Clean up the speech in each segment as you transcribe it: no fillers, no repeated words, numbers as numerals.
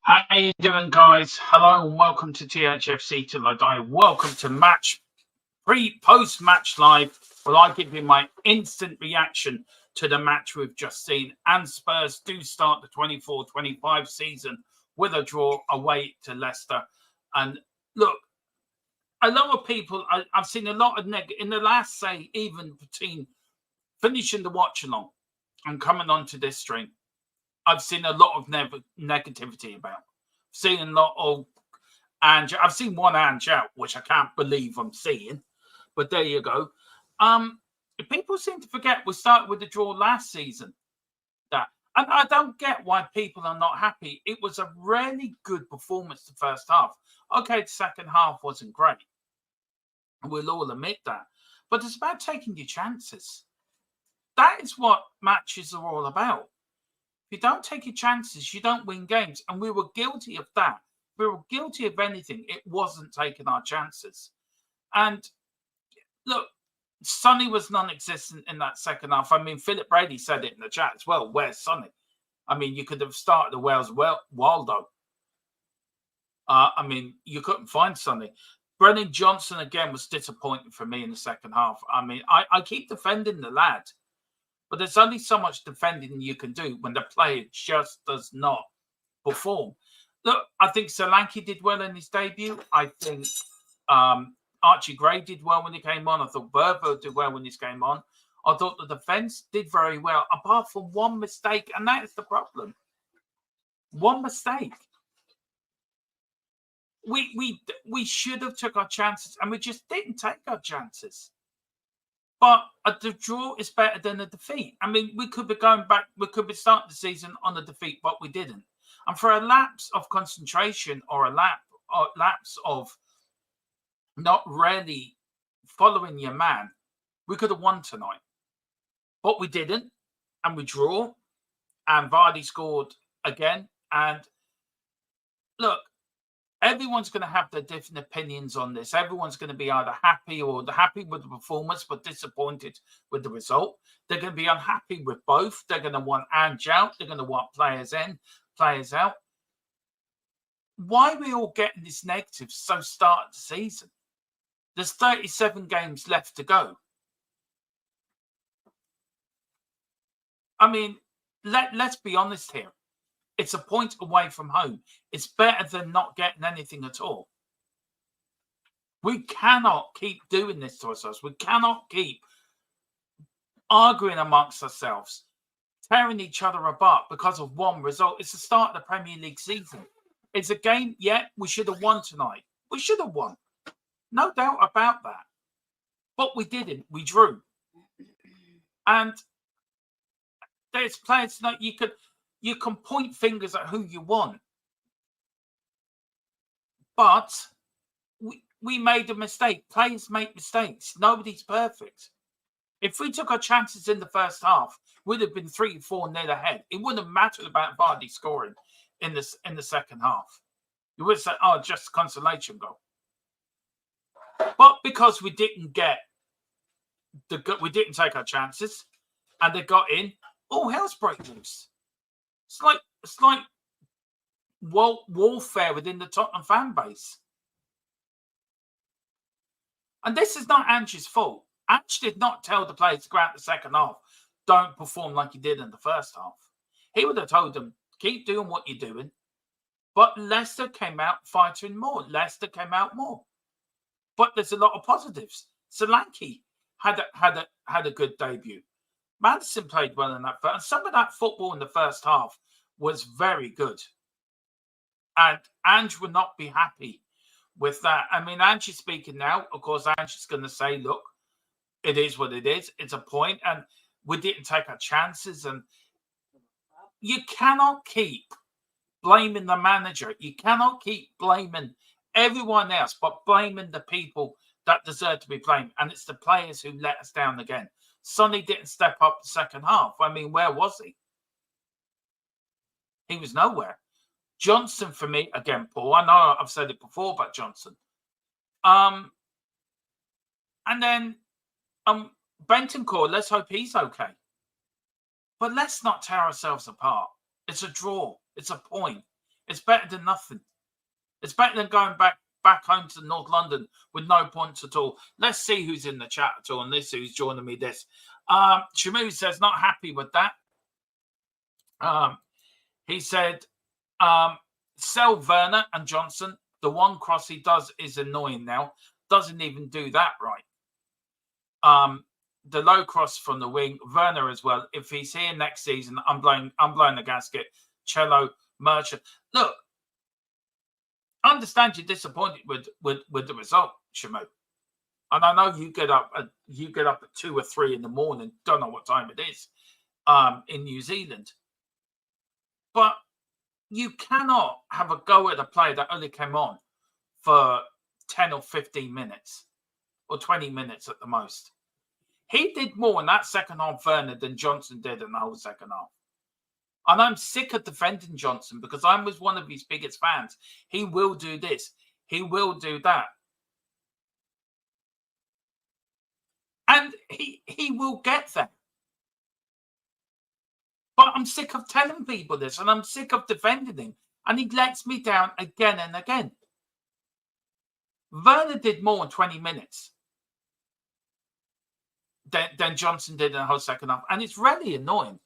How you doing, guys? Hello and welcome to THFC Till I Die. Welcome to post match live, where I give you my instant reaction to the match we've just seen. And Spurs do start the 24-25 season with a draw away to Leicester. And look, a lot of people, I've seen a lot of in the last, say, even between finishing the watch along and coming onto this stream, I've seen a lot of negativity about. Seen a lot of I've seen one Ange out, which I can't believe I'm seeing. But there you go. People seem to forget we started with the draw last season. And I don't get why people are not happy. It was a really good performance the first half. Okay, the second half wasn't great. We'll all admit that. But it's about taking your chances. That is what matches are all about. If you don't take your chances, you don't win games. And we were guilty of that. We were guilty of anything. It wasn't taking our chances. And look, Sonny was non-existent in that second half. I mean, Philip Brady said it in the chat as well. Where's Sonny? I mean, you could have started the Wales Waldo. I mean, you couldn't find Sonny. Brennan Johnson, again, was disappointing for me in the second half. I mean, I keep defending the lad, but there's only so much defending you can do when the player just does not perform. Look, I think Solanke did well in his debut. I think Archie Gray did well when he came on. I thought Burbo did well when he came on. I thought the defence did very well, apart from one mistake, and that is the problem. One mistake. We should have took our chances, and we just didn't take our chances. But the draw is better than a defeat. I mean, we could be going back. We could be starting the season on a defeat, but we didn't. And for a lapse of concentration or a lapse of not really following your man, we could have won tonight. But we didn't, and we draw. And Vardy scored again. And look, everyone's going to have their different opinions on this. Everyone's going to be either happy or happy with the performance, but disappointed with the result. They're going to be unhappy with both. They're going to want Ange out. They're going to want players in, players out. Why are we all getting this negative so start of the season? There's 37 games left to go. I mean, let's be honest here. It's a point away from home. It's better than not getting anything at all. We cannot keep doing this to ourselves. We cannot keep arguing amongst ourselves, tearing each other apart because of one result. It's the start of the Premier League season. It's a game, yeah, we should have won tonight. We should have won. No doubt about that. But we didn't. We drew. And there's players that you can point fingers at who you want. But we made a mistake. Players make mistakes. Nobody's perfect. If we took our chances in the first half, we'd have been 3-4 nil ahead. It wouldn't have mattered about Vardy scoring in the second half. You would say, oh, just a consolation goal. But because we didn't take our chances and they got in, all hell's breaking loose. It's like warfare within the Tottenham fan base. And this is not Ange's fault. Ange did not tell the players to go out the second half, don't perform like you did in the first half. He would have told them, keep doing what you're doing. But Leicester came out fighting more. Leicester came out more. But there's a lot of positives. Solanke had a good debut. Madison played well in that first. And some of that football in the first half was very good. And Ange would not be happy with that. I mean, Ange is speaking now. Of course, Ange is going to say, look, it is what it is. It's a point, and we didn't take our chances. And you cannot keep blaming the manager. You cannot keep blaming everyone else, but blaming the people that deserve to be blamed. And it's the players who let us down again. Sonny didn't step up the second half. I mean, where was he? He was nowhere. Johnson, for me, again, Paul, I know I've said it before about Johnson. And then Bentancur, let's hope he's okay. But let's not tear ourselves apart. It's a draw. It's a point. It's better than nothing. It's better than going back home to North London with no points at all. Let's see who's in the chat at all, and this who's joining me. Shamu says not happy with that. He said, sell Werner and Johnson. The one cross he does is annoying now. Doesn't even do that right. The low cross from the wing, Werner as well. If he's here next season, I'm blowing the gasket. Cello, Merchant. Look, I understand you're disappointed with the result, Shamu. And I know you get up at 2 or 3 in the morning. Don't know what time it is in New Zealand. But you cannot have a go at a player that only came on for 10 or 15 minutes or 20 minutes at the most. He did more in that second half, Werner, than Johnson did in the whole second half. And I'm sick of defending Johnson because I was one of his biggest fans. He will do this. He will do that. And he will get there. But I'm sick of telling people this, and I'm sick of defending him. And he lets me down again and again. Werner did more in 20 minutes than Johnson did in the whole second half. And it's really annoying.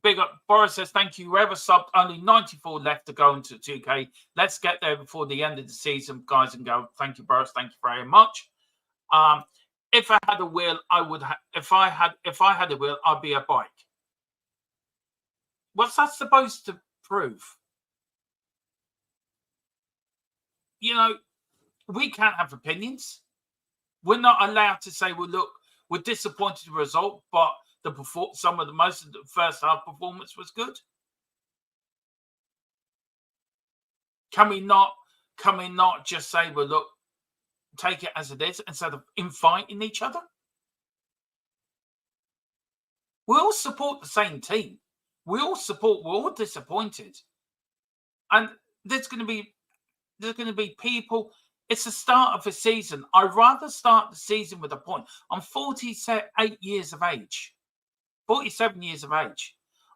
Big up. Boris says, thank you. Whoever subbed, only 94 left to go into 2K. Let's get there before the end of the season, guys, and go. Thank you, Boris. Thank you very much. If I had a wheel, I would. If I had a wheel, I'd be a bike. What's that supposed to prove? You know, we can't have opinions. We're not allowed to say, well, look, we're disappointed with the result, but most of the first half performance was good. Can we not just say, well, look, take it as it is instead of infighting each other? We all support the same team. We're all disappointed. And there's going to be people. It's the start of a season. I'd rather start the season with a point. I'm 47 years of age.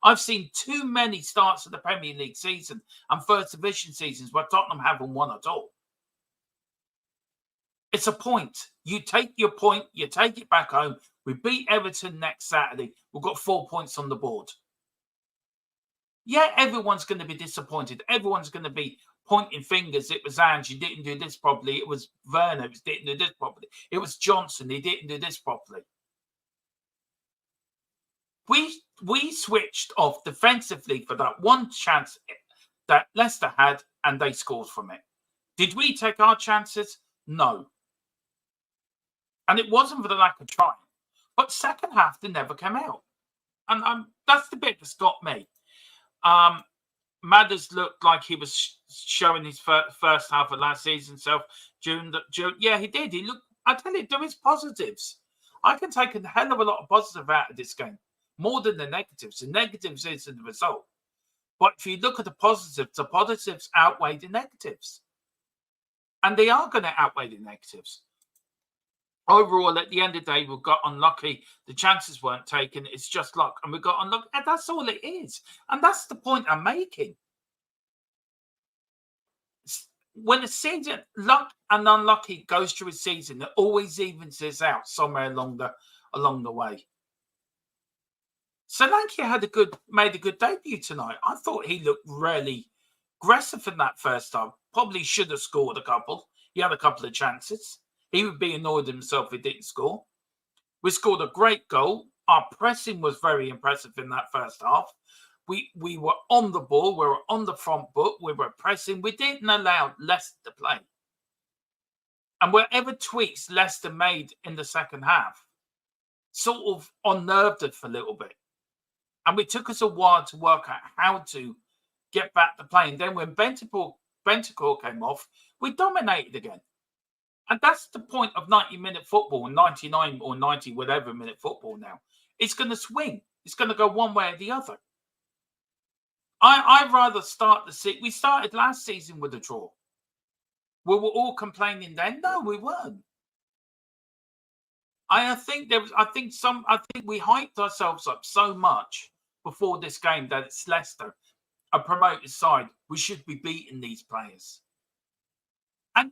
I've seen too many starts of the Premier League season and First Division seasons where Tottenham haven't won at all. It's a point. You take your point, you take it back home. We beat Everton next Saturday. We've got 4 points on the board. Yeah, everyone's going to be disappointed. Everyone's going to be pointing fingers. It was Ange, he didn't do this properly. It was Werner, he didn't do this properly. It was Johnson, he didn't do this properly. We switched off defensively for that one chance that Leicester had, and they scored from it. Did we take our chances? No. And it wasn't for the lack of trying. But second half, they never came out. And that's the bit that's got me. Madders looked like he was showing his first half of last season self. June, yeah, he did. He looked. I tell you, there is positives. I can take a hell of a lot of positive out of this game, more than the negatives. The negatives is the result. But if you look at the positives outweigh the negatives, and they are going to outweigh the negatives. Overall, at the end of the day, we got unlucky. The chances weren't taken. It's just luck. And we got unlucky. And that's all it is. And that's the point I'm making. When a season, luck and unlucky goes through a season, it always evens this out somewhere along the way. Solanke made a good debut tonight. I thought he looked really aggressive in that first half. Probably should have scored a couple. He had a couple of chances. He would be annoyed himself if he didn't score. We scored a great goal. Our pressing was very impressive in that first half. We were on the ball. We were on the front foot. We were pressing. We didn't allow Leicester to play. And whatever tweaks Leicester made in the second half sort of unnerved us for a little bit. And it took us a while to work out how to get back to playing. Then when Bentancur came off, we dominated again. And that's the point of 90-minute football, 99 or 90 whatever minute football now. It's going to swing. It's going to go one way or the other. I'd rather start the season. We started last season with a draw. We were all complaining then. No, we weren't. I think we hyped ourselves up so much before this game that it's Leicester. a promoted side, we should be beating these players. And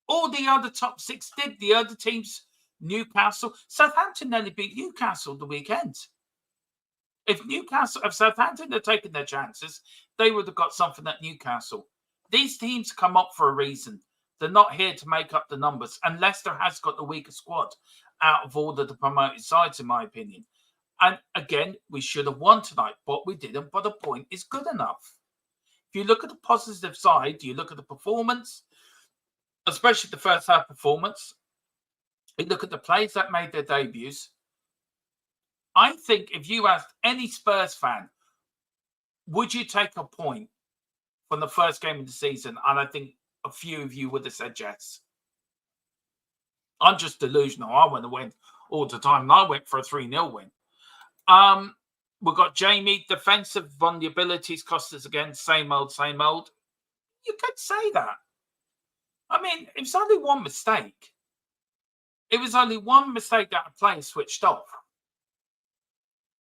all the other top six did. The other teams, Newcastle, Southampton nearly beat Newcastle the weekend. If Southampton had taken their chances, they would have got something at Newcastle. These teams come up for a reason. They're not here to make up the numbers. And Leicester has got the weaker squad out of all of the promoted sides, in my opinion. And again, we should have won tonight, but we didn't. But the point is good enough. If you look at the positive side, you look at the performance, especially the first half performance, you look at the players that made their debuts. I think if you asked any Spurs fan, would you take a point from the first game of the season? And I think a few of you would have said yes. I'm just delusional. I want to win all the time. And I went for a 3-0 win. We've got Jamie. Defensive vulnerabilities cost us again. Same old, same old. You could say that. I mean, it was only one mistake. It was only one mistake that a player switched off.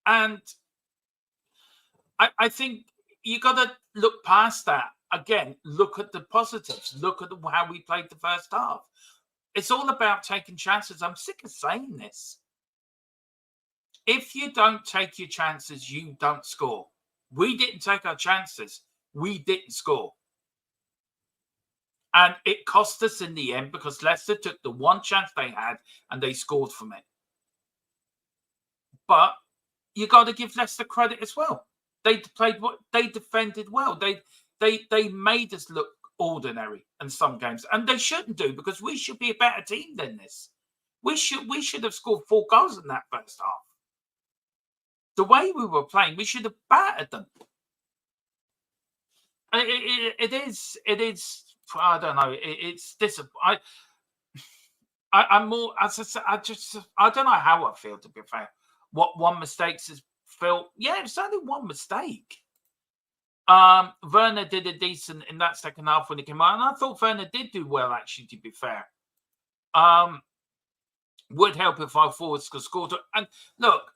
And I think you got to look past that. Again, look at the positives. Look at how we played the first half. It's all about taking chances. I'm sick of saying this. If you don't take your chances, you don't score. We didn't take our chances. We didn't score. And it cost us in the end because Leicester took the one chance they had and they scored from it. But you got to give Leicester credit as well. They defended well. They made us look ordinary in some games, and they shouldn't do because we should be a better team than this. We should have scored 4 goals in that first half. The way we were playing, we should have battered them. It is. I don't know. It's disappointing. I'm more. As I said, I don't know how I feel. To be fair, what one mistake is Phil? Yeah, it's only one mistake. Werner did a decent in that second half when he came out, and I thought Werner did do well. Actually, to be fair, would help if our forwards could score. And look,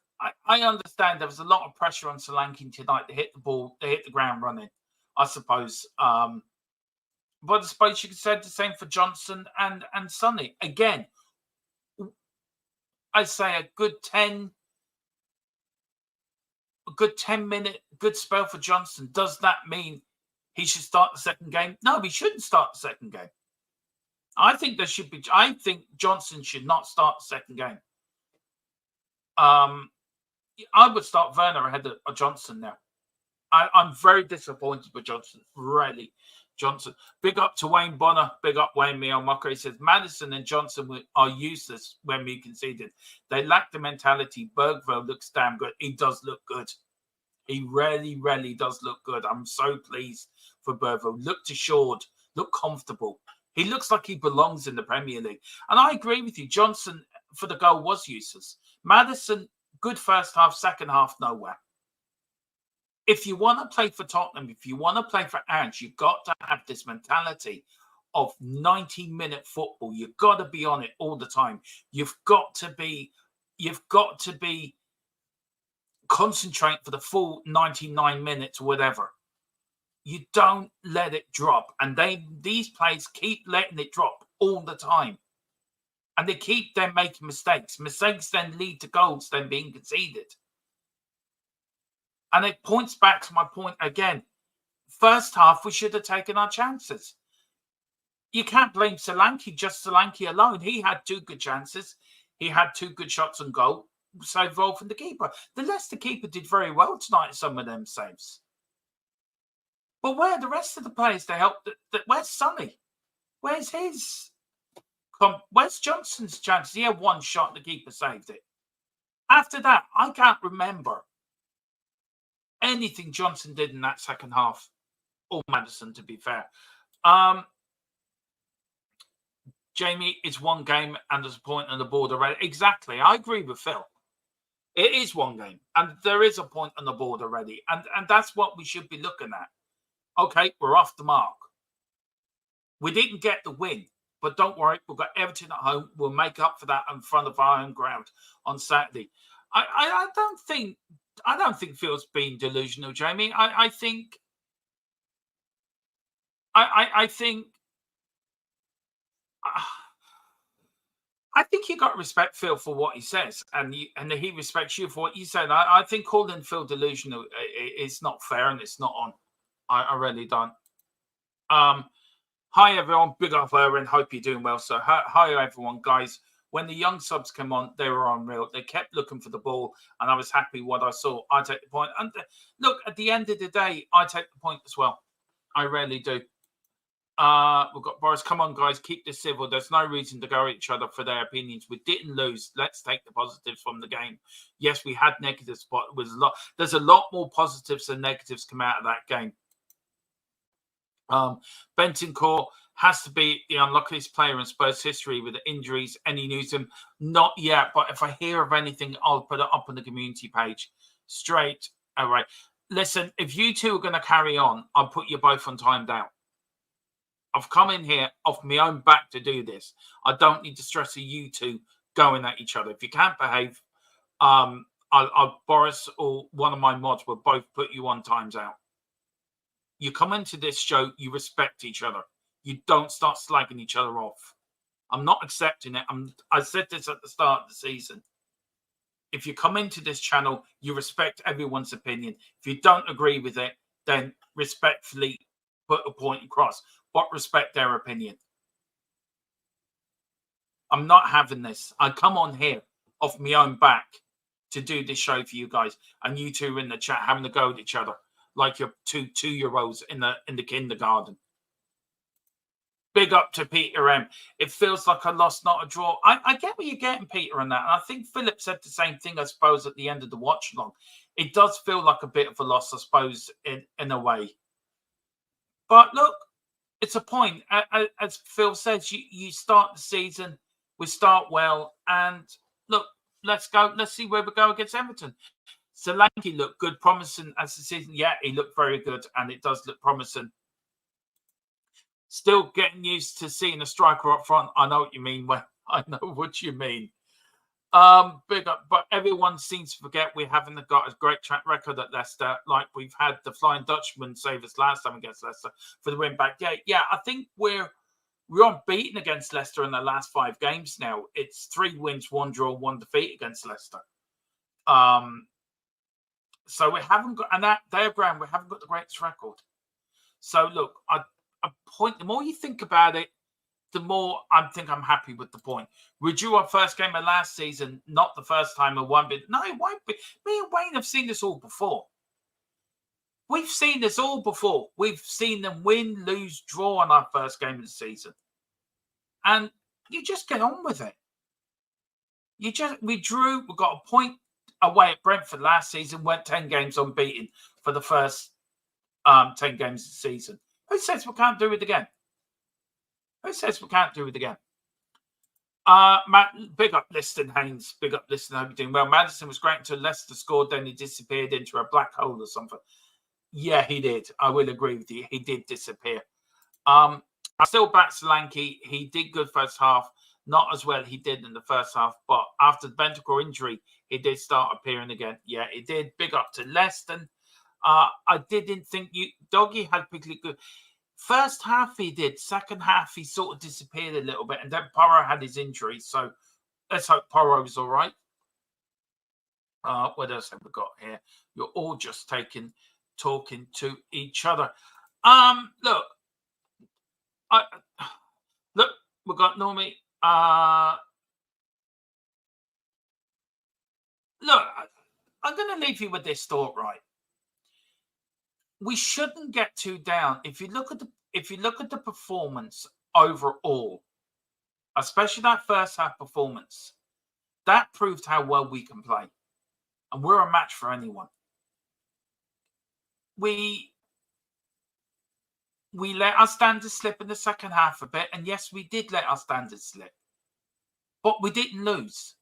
I understand there was a lot of pressure on Solanke tonight to hit the ball, to hit the ground running. I suppose. But I suppose you could say the same for Johnson and Sonny. Again, I'd say a good 10-minute good spell for Johnson. Does that mean he should start the second game? No, he shouldn't start the second game. I think Johnson should not start the second game. I would start Werner ahead of Johnson now. I'm very disappointed with Johnson. Really. Johnson. Big up to Wayne Bonner. Big up Wayne Miyamaka. He says, Maddison and Johnson are useless when we conceded. They lack the mentality. Bergville looks damn good. He does look good. He really, really does look good. I'm so pleased for Bergville. Looked assured. Looked comfortable. He looks like he belongs in the Premier League. And I agree with you. Johnson, for the goal, was useless. Maddison, good first half. Second half, nowhere. If you want to play for Tottenham, if you want to play for Ange, you've got to have this mentality of 90-minute football. You've got to be on it all the time. You've got to be concentrate for the full 99 minutes or whatever. You don't let it drop. And these players keep letting it drop all the time. And they keep then making mistakes. Mistakes then lead to goals then being conceded. And it points back to my point again. First half, we should have taken our chances. You can't blame Solanke, just Solanke alone. He had 2 good chances. He had 2 good shots on goal. Save well from the keeper. The Leicester keeper did very well tonight in some of them saves. But where are the rest of the players to help? Where's Sonny? Where's his? Where's Johnson's chances? He had 1 shot, the keeper saved it. After that, I can't remember anything Johnson did in that second half, or Maddison, to be fair. Jamie, it's 1 game and there's a point on the board already. Exactly. I agree with Phil. It is 1 game and there is a point on the board already. And that's what we should be looking at. Okay, we're off the mark. We didn't get the win, but don't worry. We've got Everton at home. We'll make up for that in front of our own ground on Saturday. I don't think Phil's being delusional, Jamie. I think I think I think you got to respect Phil for what he says, and he respects you for what you said. I think calling Phil delusional is not fair, and it's not on. I really don't. Hi everyone, big up Aaron. Hope you're doing well. So hi everyone, guys. When the young subs came on, they were unreal. They kept looking for the ball, and I was happy what I saw. I take the point. And look, at the end of the day, I take the point as well. I really do. We've got Boris. Come on, guys, keep this civil. There's no reason to go at each other for their opinions. We didn't lose. Let's take the positives from the game. Yes, we had negatives, but it was a lot. There's a lot more positives than negatives come out of that game. Bentancur has to be the unluckiest player in Spurs history with the injuries. Any news him? Not yet, but if I hear of anything, I'll put it up on the community page. Straight away. Listen, if you two are going to carry on, I'll put you both on timed out. I've come in here off my own back to do this. I don't need the stress of you two going at each other. If you can't behave, Boris or one of my mods will both put you on times out. You come into this show, you respect each other. You don't start slagging each other off. I'm not accepting it. I said this at the start of the season. If you come into this channel, you respect everyone's opinion. If you don't agree with it, then respectfully put a point across, but respect their opinion. I'm not having this. I come on here off my own back to do this show for you guys, and you two are in the chat having a go at each other like you're two-year-olds in the kindergarten. Big up to Peter M. It feels like a loss, not a draw. I get what you're getting, Peter, on that. And I think Philip said the same thing, I suppose, at the end of the watch along. It does feel like a bit of a loss, I suppose, in a way. But look, it's a point. As Phil says, you start the season, we start well, and look, let's go. Let's see where we go against Everton. Solanke looked good, promising as the season. Yeah, he looked very good, and it does look promising. Still getting used to seeing a striker up front. I know what you mean. I know what you mean. Big up, but everyone seems to forget we haven't got a great track record at Leicester, like we've had the Flying Dutchman save us last time against Leicester for the win back. Yeah, I think we're unbeaten against Leicester in the last 5 games now. It's 3 wins, 1 draw, 1 defeat against Leicester. So we haven't got, and that their ground, we haven't got the greatest record. So look, the more you think about it, the more I think I'm happy with the point. We drew our first game of last season, not the first time we won, but no, it won't be. Me and Wayne have seen this all before. We've seen this all before. We've seen them win, lose, draw on our first game of the season. And you just get on with it. We got a point away at Brentford last season, went 10 games unbeaten for the first 10 games of the season. Who says we can't do it again? Who says we can't do it again? Matt, big up Liston Haynes. Big up Liston. Hope you're doing well. Madison was great until Leicester scored, then he disappeared into a black hole or something. Yeah, he did. I will agree with you. He did disappear. I still back Solanke. He did good first half. Not as well he did in the first half, but after the Bentancur injury, he did start appearing again. Yeah, he did. Big up to Leston. I didn't think Doggy had particularly good. First half he did. Second half he sort of disappeared a little bit, and then Porro had his injury. So let's hope Porro's all right. What else have we got here? You're all just talking to each other. Look, we've got Normie. Look, I'm going to leave you with this thought, right? We shouldn't get too down. If you look at the performance overall, especially that first half performance, that proved how well we can play, and we're a match for anyone. We let our standards slip in the second half a bit, and yes, we did let our standards slip, but we didn't lose.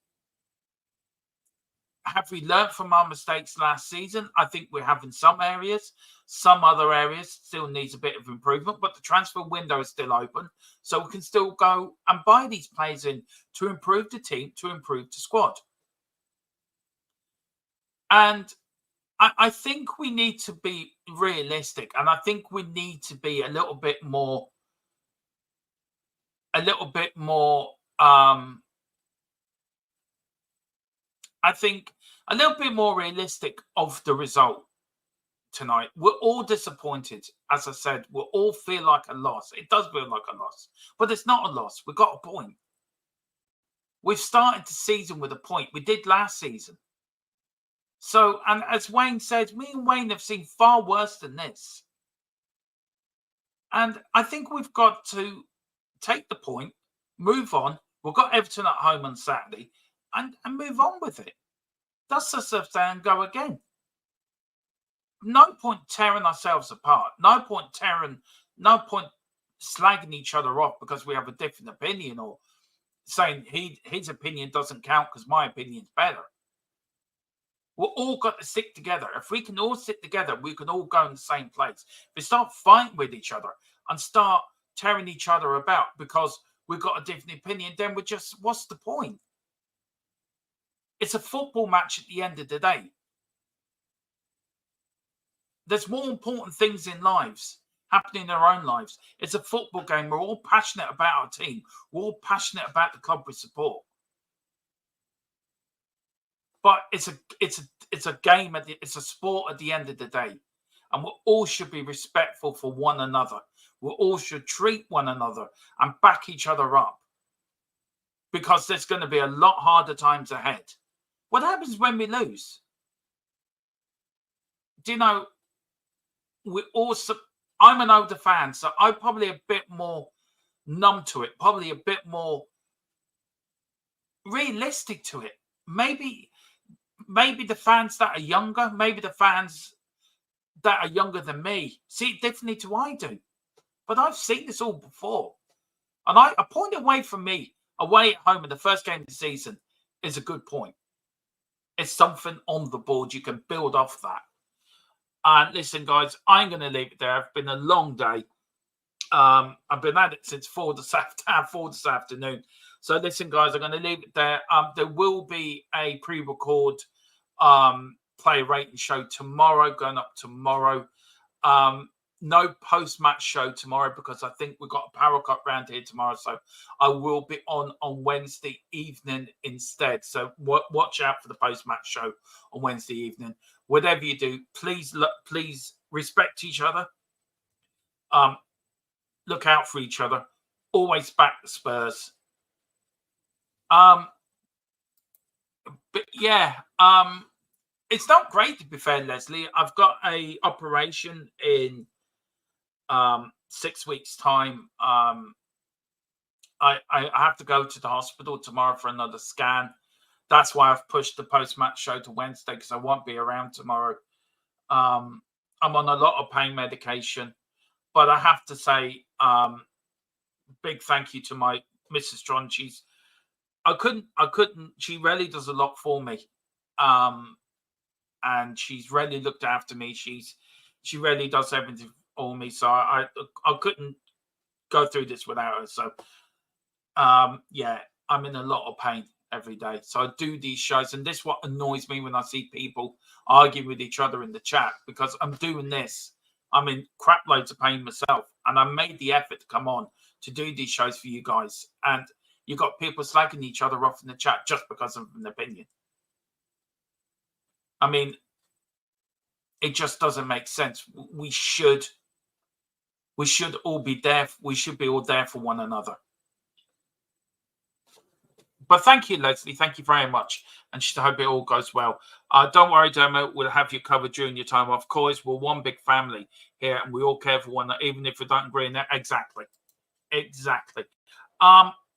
Have we learned from our mistakes last season? I think we have in some areas. Some other areas still needs a bit of improvement, but the transfer window is still open. So we can still go and buy these players in to improve the team, to improve the squad. And I think we need to be realistic, and I think we need to be a little bit more. I think a little bit more realistic of the result tonight. We're all disappointed. As I said, we all feel like a loss. It does feel like a loss, but it's not a loss. We got a point. We've started the season with a point. We did last season. So, and as Wayne said, me and Wayne have seen far worse than this. And I think we've got to take the point, move on. We've got Everton at home on Saturday and move on with it. Dust ourselves down and go again. No point tearing ourselves apart. No point slagging each other off because we have a different opinion or saying his opinion doesn't count because my opinion's better. We're all got to stick together. If we can all sit together, we can all go in the same place. If we start fighting with each other and start tearing each other about because we've got a different opinion, then we're just, what's the point? It's a football match at the end of the day. There's more important things in lives happening in our own lives. It's a football game. We're all passionate about our team. We're all passionate about the club we support. But it's a game. It's a sport at the end of the day, and we all should be respectful for one another. We all should treat one another and back each other up, because there's going to be a lot harder times ahead. What happens when we lose? Do you know? We also. I'm an older fan, so I'm probably a bit more numb to it. Probably a bit more realistic to it. Maybe the fans that are younger, maybe the fans that are younger than me see it differently to I do. But I've seen this all before. And a point away from me, away at home in the first game of the season, is a good point. It's something on the board. You can build off that. And listen, guys, I'm going to leave it there. It's been a long day. I've been at it since 4 this afternoon. So listen, guys, I'm going to leave it there. There will be a pre-record player rating show tomorrow, going up tomorrow. No post-match show tomorrow because I think we've got a power cut round here tomorrow. So I will be on Wednesday evening instead. So watch out for the post-match show on Wednesday evening. Whatever you do, please respect each other. Look out for each other. Always back the Spurs. But yeah, it's not great, to be fair, Leslie. I've got a operation in 6 weeks' time. I have to go to the hospital tomorrow for another scan. That's why I've pushed the post-match show to Wednesday, because I won't be around tomorrow. I'm on a lot of pain medication, but I have to say, big thank you to my Mrs. John. I couldn't. She really does a lot for me, and she's really looked after me. She really does everything for me. So I couldn't go through this without her. So yeah, I'm in a lot of pain every day. So I do these shows, and this is what annoys me when I see people argue with each other in the chat, because I'm doing this. I'm in crap loads of pain myself, and I made the effort to come on to do these shows for you guys, and you got people slagging each other off in the chat just because of an opinion. I mean, it just doesn't make sense. We should all be there. We should be all there for one another. But thank you, Leslie. Thank you very much. And I hope it all goes well. Don't worry, Dermot. We'll have you covered during your time off. Of course, we're one big family here, and we all care for one another, even if we don't agree on that. Exactly.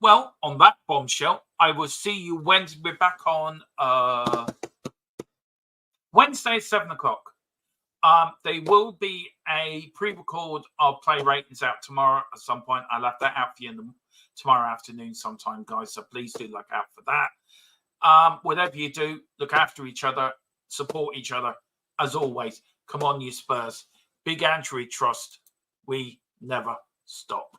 Well, on that bombshell, I will see you Wednesday. We're back on Wednesday at 7 o'clock. There will be a pre-record of play ratings out tomorrow at some point. I'll have that out for you tomorrow afternoon sometime, guys. So please do look out for that. Whatever you do, look after each other, support each other. As always, come on, you Spurs. Big Andrew trust. We never stop.